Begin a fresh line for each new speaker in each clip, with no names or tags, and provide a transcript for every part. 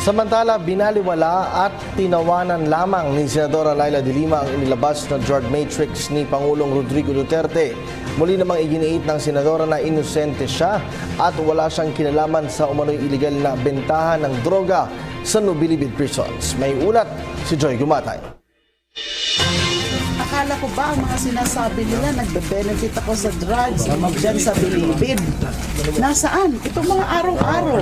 Samantala, binaliwala at tinawanan lamang ni Senadora Leila de Lima ang inilabas na drug matrix ni Pangulong Rodrigo Duterte. Muli namang iginiit ng Senadora na inosente siya at wala siyang kinalaman sa umano'y iligal na bentahan ng droga sa Nobilibid Prisons. May ulat si Joy Gumatay.
Akala ko ba ang mga sinasabi nila nagbe-benefit ako sa drugs dyan sa Bilibid? Nasaan? Itong mga araw-araw.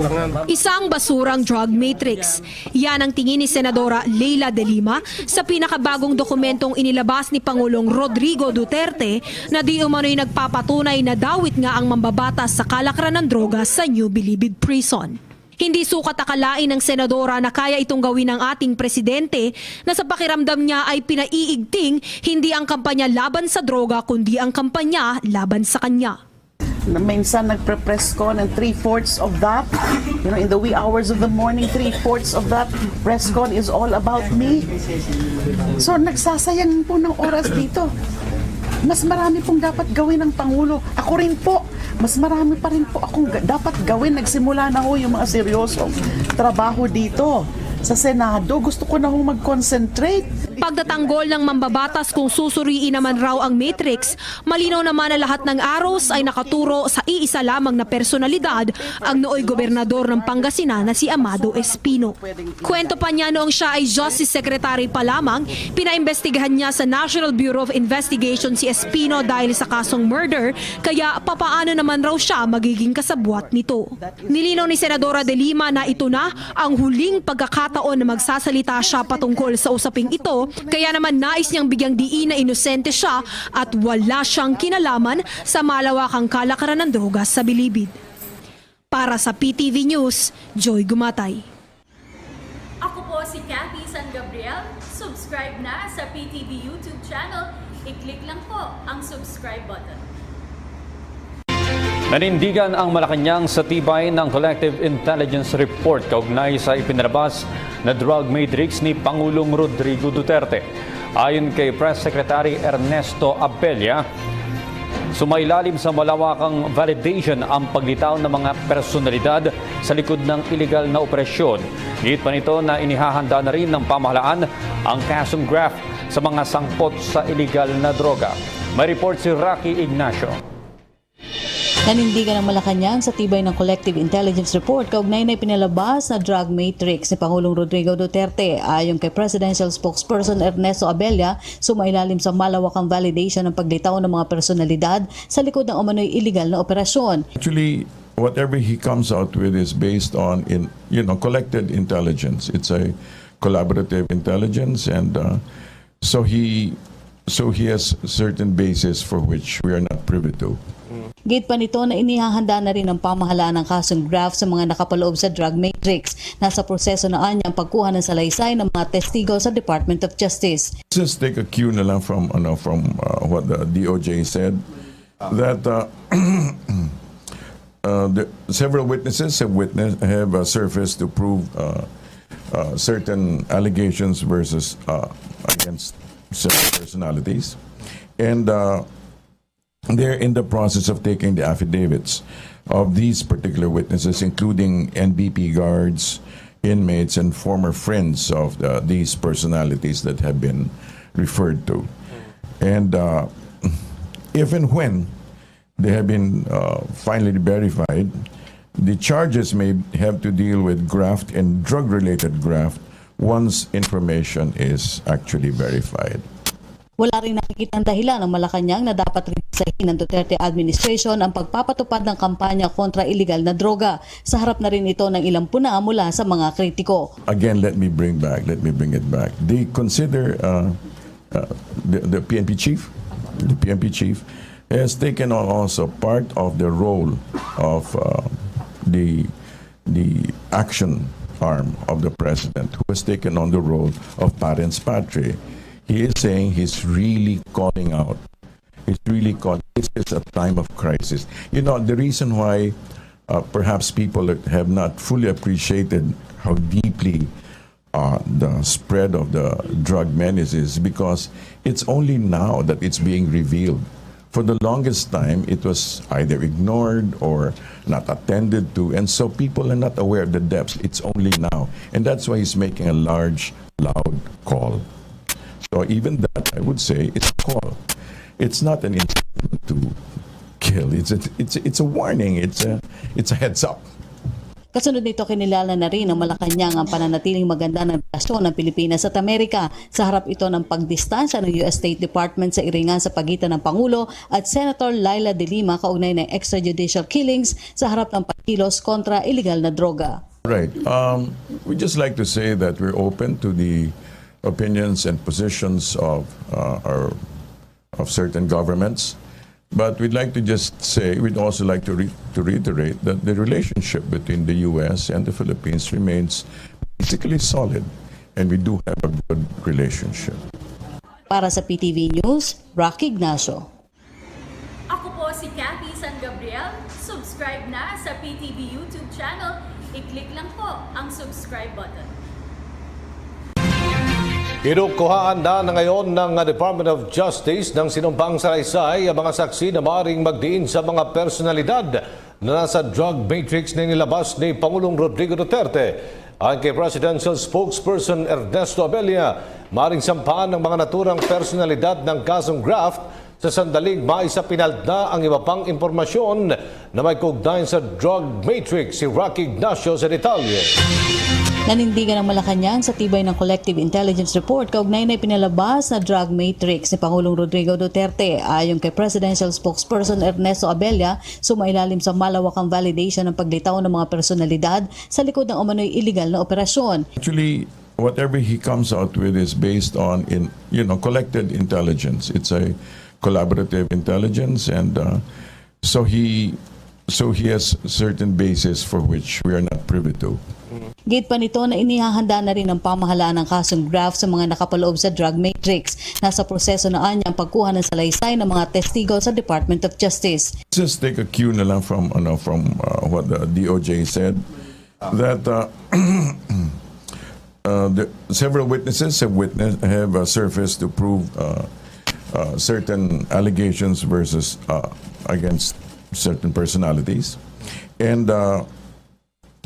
Isang basurang drug matrix. Yan ang tingin ni Senadora Leila de Lima sa pinakabagong dokumentong inilabas ni Pangulong Rodrigo Duterte na di umano'y nagpapatunay na dawit nga ang mambabatas sa kalakaran ng droga sa New Bilibid Prison. Hindi sukat akalain ng senadora na kaya itong gawin ng ating presidente na sa pakiramdam niya ay pinaiigting hindi ang kampanya laban sa droga kundi ang kampanya laban sa kanya.
Minsan nagpre-press con and 3/4 of that, in the wee hours of the morning, 3/4 of that press con is all about me. So nagsasayang po ng oras dito. Mas marami pong dapat gawin ng Pangulo. Ako rin po, mas marami pa rin po akong dapat gawin. Nagsimula na ho yung mga seryosong trabaho dito. Sa Senado, gusto ko na hong mag-concentrate.
Pagtatanggol ng mambabatas kung susuriin naman raw ang matrix, malinaw naman na lahat ng arrows ay nakaturo sa iisa lamang na personalidad, ang nooy gobernador ng Pangasinan na si Amado Espino. Kwento pa niya noong siya ay Justice Secretary pa lamang, pinaimbestigahan niya sa National Bureau of Investigation si Espino dahil sa kasong murder, kaya papaano naman raw siya magiging kasabwat nito. Nilinaw ni Senadora de Lima na ito na ang huling pagkakataon na magsasalita siya patungkol sa usaping ito, kaya naman nais niyang bigyang diin na inosente siya at wala siyang kinalaman sa malawakang kalakaran ng droga sa Bilibid. Para sa PTV News, Joy Gumatay.
Ako po si Cathy San Gabriel. Subscribe na sa PTV YouTube channel. I-click lang po ang subscribe button.
Nanindigan ang Malacanang sa tibay ng Collective Intelligence Report kaugnay sa ipinalabas na drug matrix ni Pangulong Rodrigo Duterte. Ayon kay Press Secretary Ernesto Abella, sumailalim sa malawakang validation ang paglitaw ng mga personalidad sa likod ng iligal na operasyon. Git pa nito na inihahanda na rin ng pamahalaan ang kasong graft sa mga sangkot sa iligal na droga. May report si Rocky Ignacio.
Nanindigan ng Malacanang sa tibay ng Collective Intelligence Report kaugnay na ipinalabas na drug matrix ni Pangulong Rodrigo Duterte. Ayon kay Presidential Spokesperson Ernesto Abella, sumailalim sa malawakang validation ng paglitaw ng mga personalidad sa likod ng umano'y illegal na operasyon.
Actually, whatever he comes out with is based on collected intelligence. It's a collaborative intelligence, and so he has certain basis for which we are not privy to.
Gate pa nito na inihahanda na rin ang pamahalaan ng kasong graft sa mga nakapaloob sa drug matrix. Nasa proseso na anya ang pagkuha ng salaysay ng mga testigo sa Department of Justice.
Just take a cue na lang from what the DOJ said, that several witnesses have surfaced to prove certain allegations against certain personalities, and they're in the process of taking the affidavits of these particular witnesses, including NBP guards, inmates, and former friends of these personalities that have been referred to. And if and when they have been finally verified, the charges may have to deal with graft and drug-related graft once information is actually verified.
Wala rin nakikitang dahilan ng Malacanang na dapat revisahin ng Duterte administration ang pagpapatupad ng kampanya kontra illegal na droga. Sa harap na rin ito ng ilang puna mula sa mga kritiko.
Again, let me bring it back. They consider the PNP chief. The PNP chief has taken on also part of the role of the action arm of the president, who has taken on the role of parens patriae. He is saying he's really calling out. He's really calling. This is a time of crisis. The reason why perhaps people have not fully appreciated how deeply the spread of the drug menace is because it's only now that it's being revealed. For the longest time, it was either ignored or not attended to, and so people are not aware of the depths. It's only now. And that's why he's making a large, loud call. So even that, I would say, it's a call. It's not an intent to kill. It's a warning. It's a heads up.
Kasunod nito, kinilala na rin ng Malacanang ang pananatiling maganda ng relasyon ng Pilipinas at Amerika. Sa harap ito ng pagdistansya ng US State Department sa iringan sa pagitan ng Pangulo at Senator Laila de Lima kaugnay ng extrajudicial killings sa harap ng pagkilos kontra illegal na droga.
Right. We just like to say that we're open to the opinions and positions of certain governments. But we'd like to just say, we'd also like to reiterate that the relationship between the U.S. and the Philippines remains basically solid, and we do have a good relationship.
Para sa PTV News, Rocky Ignacio.
Ako po si Cathy San Gabriel. Subscribe na sa PTV YouTube channel. I-click lang po ang subscribe button.
Kinukuhaan na ngayon ng Department of Justice ng sinumpang salaysay ang mga saksi na maaaring magdiin sa mga personalidad na nasa drug matrix na nilabas ni Pangulong Rodrigo Duterte. Ayon kay Presidential Spokesperson Ernesto Abella, maaaring sampahan ng mga naturang personalidad ng kasong graft sa sandaling maisapinalda ang iba pang impormasyon na may kaugnayan sa drug matrix. Si Rocky Ignacio sa detalye.
Nanindigan ng Malacanang sa tibay ng Collective Intelligence Report kaugnay na ipinalabas na drug matrix ni Pangulong Rodrigo Duterte. Ayon kay Presidential Spokesperson Ernesto Abella, sumailalim sa malawakang validation ng paglitaw ng mga personalidad sa likod ng umano'y illegal na operasyon.
Actually, whatever he comes out with is based on collected intelligence. It's a collaborative intelligence, and so he has certain basis for which we are not privy to.
Gate pa nito na inihahanda na rin ang pamahalaan ng kasong graft sa mga nakapaloob sa drug matrix. Nasa proseso na anya ang pagkuha ng salaysay ng mga testigo sa Department of Justice.
Just take a cue na lang from what the DOJ said, that several witnesses have surfaced to prove certain allegations against certain personalities, and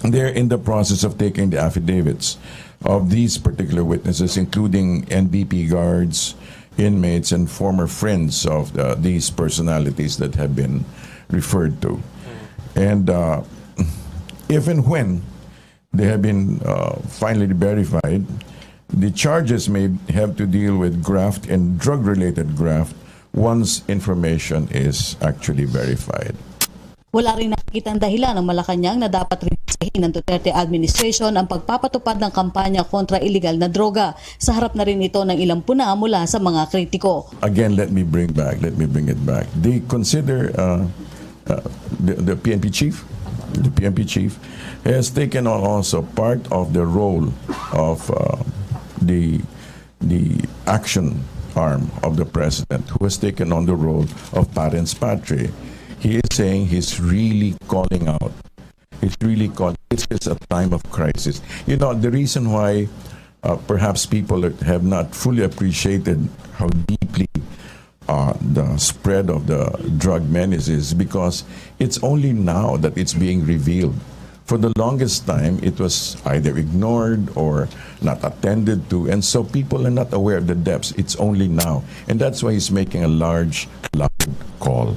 they're in the process of taking the affidavits of these particular witnesses, including NBP guards, inmates, and former friends of these personalities that have been referred to. And if and when they have been finally verified, the charges may have to deal with graft and drug-related graft once information is actually verified.
Wala rin nakikitang dahilan ng Malacanang na dapat revisahin ng Duterte administration ang pagpapatupad ng kampanya kontra illegal na droga. Sa harap na rin ito ng ilang puna mula sa mga kritiko.
Again, let me bring it back. They consider the PNP chief. The PNP chief has taken on also part of the role of the action arm of the president, who has taken on the role of parens patriae. He is saying he's really calling out. He's really calling. This is a time of crisis. You know, the reason why perhaps people have not fully appreciated how deeply the spread of the drug menace is because it's only now that it's being revealed. For the longest time, it was either ignored or not attended to, and so people are not aware of the depths. It's only now. And that's why he's making a large, loud call.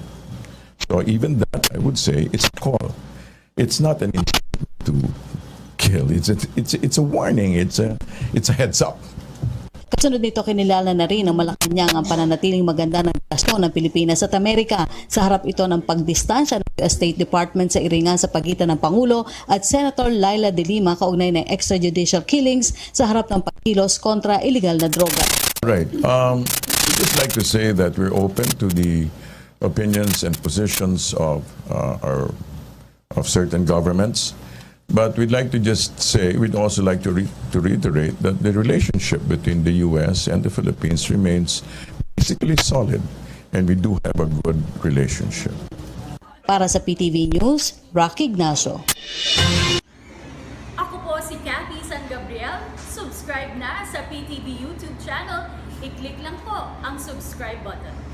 So even that, I would say, it's a call. It's not an intent to kill. It's a warning. It's a heads up.
Kasunod nito, kinilala na rin ng Malacanang ang pananatiling maganda ng relasyon ng Pilipinas at Amerika. Sa harap ito ng pagdistansya ng US State Department sa iringan sa pagitan ng Pangulo at Senator Laila de Lima kaugnay ng extrajudicial killings sa harap ng pagkilos kontra illegal na droga.
Right. I'd just like to say that we're open to the opinions and positions of certain governments. But we'd like to just say, we'd also like to reiterate that the relationship between the U.S. and the Philippines remains basically solid, and we do have a good relationship.
Para sa PTV News, Rocky Ignacio.
Ako po si Cathy San Gabriel. Subscribe YouTube channel, i-click lang po ang subscribe button.